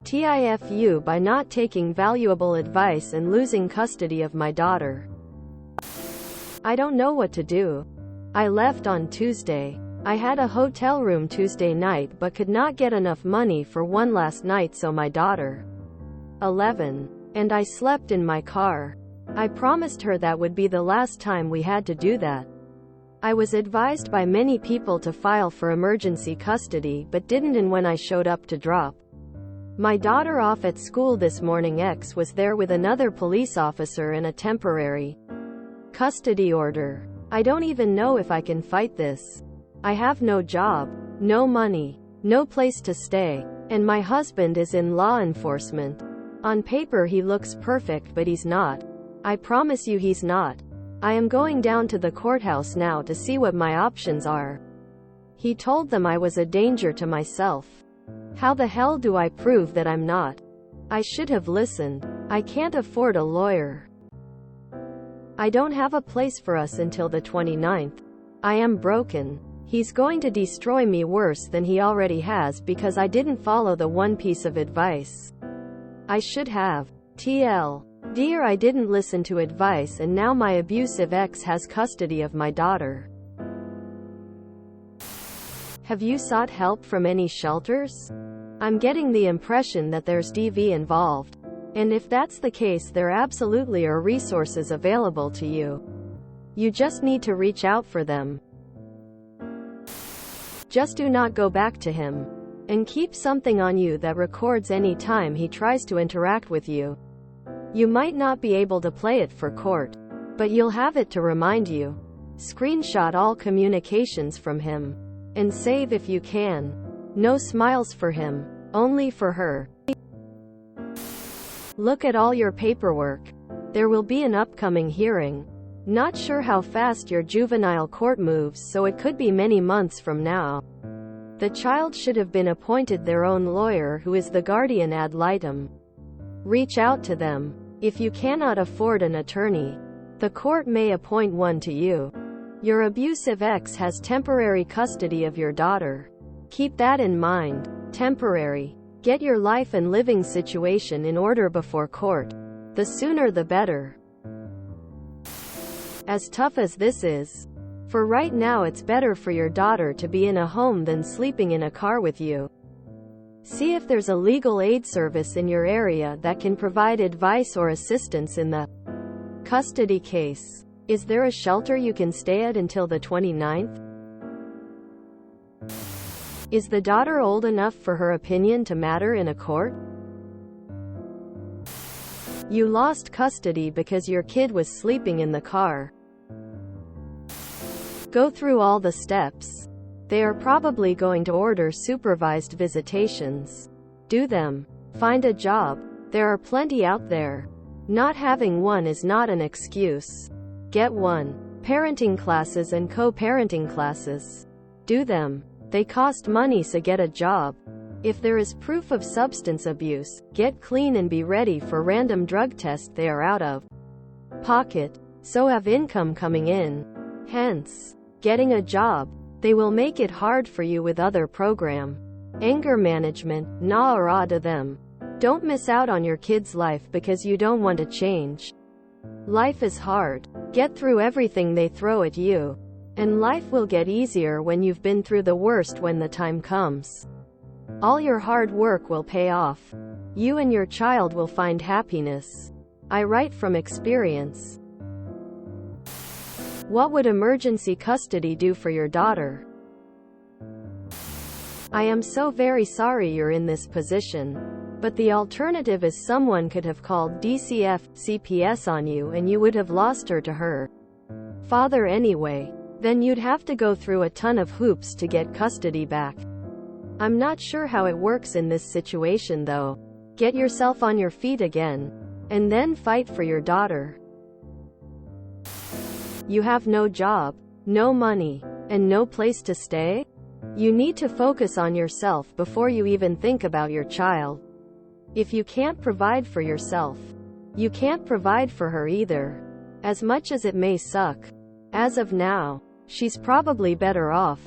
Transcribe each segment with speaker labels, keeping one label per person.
Speaker 1: TIFU by not taking valuable advice and losing custody of my daughter. I don't know what to do. I left on Tuesday. I had a hotel room Tuesday night but could not get enough money for one last night, so my daughter, 11, and I slept in my car. I promised her that would be the last time we had to do that. I was advised by many people to file for emergency custody but didn't, and when I showed up to drop my daughter off at school this morning, X was there with another police officer and a temporary custody order. I don't even know if I can fight this. I have no job, no money, no place to stay, and my husband is in law enforcement. On paper he looks perfect, but he's not. I promise you he's not. I am going down to the courthouse now to see what my options are. He told them I was a danger to myself. How the hell do I prove that I'm not? I should have listened. I can't afford a lawyer. I don't have a place for us until the 29th. I am broken. He's going to destroy me worse than he already has because I didn't follow the one piece of advice I should have. TL. Dear, I didn't listen to advice and now my abusive ex has custody of my daughter. Have you sought help from any shelters? I'm getting the impression that there's DV involved. And if that's the case, there absolutely are resources available to you. You just need to reach out for them. Just do not go back to him. And keep something on you that records any time he tries to interact with you. You might not be able to play it for court, but you'll have it to remind you. Screenshot all communications from him. And save if you can. No smiles for him, only for her. Look at all your paperwork. There will be an upcoming hearing. Not sure how fast your juvenile court moves, so it could be many months from now. The child should have been appointed their own lawyer who is the guardian ad litem. Reach out to them. If you cannot afford an attorney, the court may appoint one to you. Your abusive ex has temporary custody of your daughter. Keep that in mind. Temporary. Get your life and living situation in order before court. The sooner the better. As tough as this is, for right now it's better for your daughter to be in a home than sleeping in a car with you. See if there's a legal aid service in your area that can provide advice or assistance in the custody case. Is there a shelter you can stay at until the 29th? Is the daughter old enough for her opinion to matter in a court? You lost custody because your kid was sleeping in the car. Go through all the steps. They are probably going to order supervised visitations. Do them. Find a job. There are plenty out there. Not having one is not an excuse. Get one. Parenting classes and co-parenting classes. Do them. They cost money, so get a job. If there is proof of substance abuse, get clean and be ready for random drug tests. They are out of pocket, so have income coming in. Hence, getting a job. They will make it hard for you with other program. Anger management, nah or ah to them. Don't miss out on your kid's life because you don't want to change. Life is hard. Get through everything they throw at you. And life will get easier when you've been through the worst when the time comes. All your hard work will pay off. You and your child will find happiness. I write from experience. What would emergency custody do for your daughter? I am so very sorry you're in this position. But the alternative is someone could have called DCF, CPS on you and you would have lost her to her father anyway. Then you'd have to go through a ton of hoops to get custody back. I'm not sure how it works in this situation though. Get yourself on your feet again. And then fight for your daughter. You have no job, no money, and no place to stay? You need to focus on yourself before you even think about your child. If you can't provide for yourself, you can't provide for her either. As much as it may suck. As of now, she's probably better off.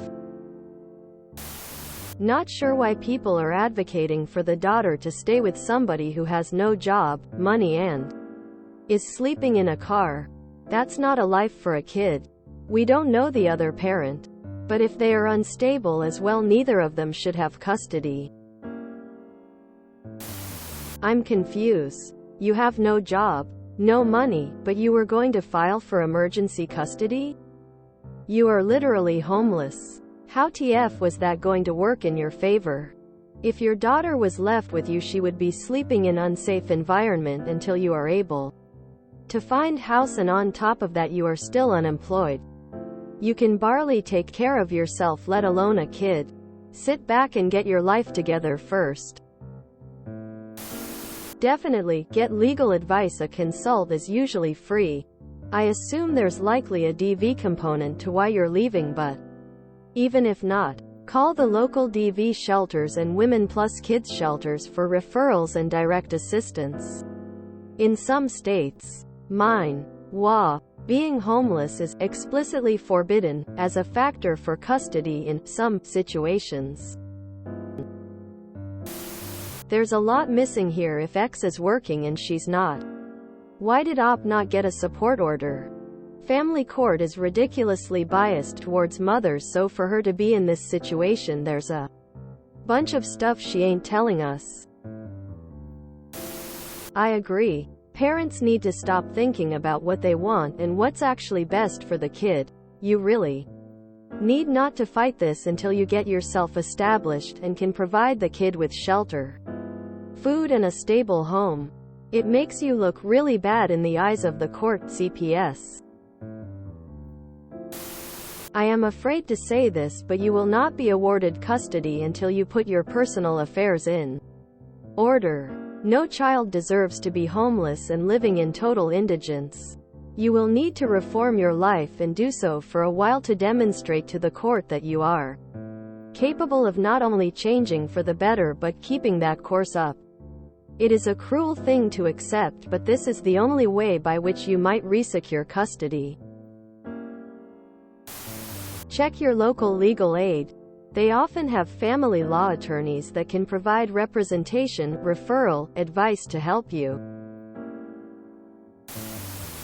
Speaker 1: Not sure why people are advocating for the daughter to stay with somebody who has no job, money and is sleeping in a car. That's not a life for a kid. We don't know the other parent. But if they are unstable as well, neither of them should have custody. I'm confused. You have no job, no money, but you were going to file for emergency custody? You are literally homeless. How TF was that going to work in your favor? If your daughter was left with you, she would be sleeping in unsafe environment until you are able to find house, and on top of that you are still unemployed. You can barely take care of yourself, let alone a kid. Sit back and get your life together first. Definitely, get legal advice. A consult is usually free. I assume there's likely a DV component to why you're leaving, but even if not, call the local DV shelters and Women Plus Kids shelters for referrals and direct assistance. In some states, mine, WA, being homeless is explicitly forbidden as a factor for custody in some situations. There's a lot missing here if X is working and she's not. Why did OP not get a support order? Family court is ridiculously biased towards mothers, so for her to be in this situation, there's a bunch of stuff she ain't telling us. I agree. Parents need to stop thinking about what they want and what's actually best for the kid. You really need not to fight this until you get yourself established and can provide the kid with shelter, food and a stable home. It makes you look really bad in the eyes of the court. CPS. I am afraid to say this, but you will not be awarded custody until you put your personal affairs in order. No child deserves to be homeless and living in total indigence. You will need to reform your life and do so for a while to demonstrate to the court that you are capable of not only changing for the better but keeping that course up. It is a cruel thing to accept, but this is the only way by which you might resecure custody. Check your local legal aid. They often have family law attorneys that can provide representation, referral, advice to help you.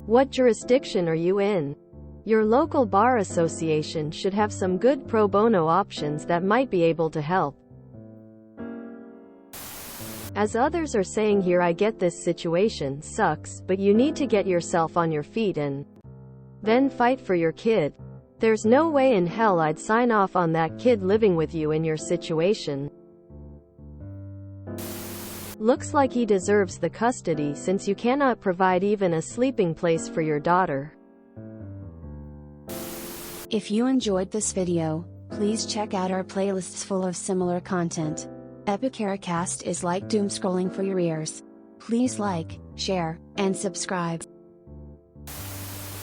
Speaker 1: What jurisdiction are you in? Your local bar association should have some good pro bono options that might be able to help. As others are saying here, I get this situation sucks, but you need to get yourself on your feet and then fight for your kid. There's no way in hell I'd sign off on that kid living with you in your situation. Looks like he deserves the custody since you cannot provide even a sleeping place for your daughter.
Speaker 2: If you enjoyed this video, please check out our playlists full of similar content. Epicaricast is like doom scrolling for your ears. Please like, share, and subscribe.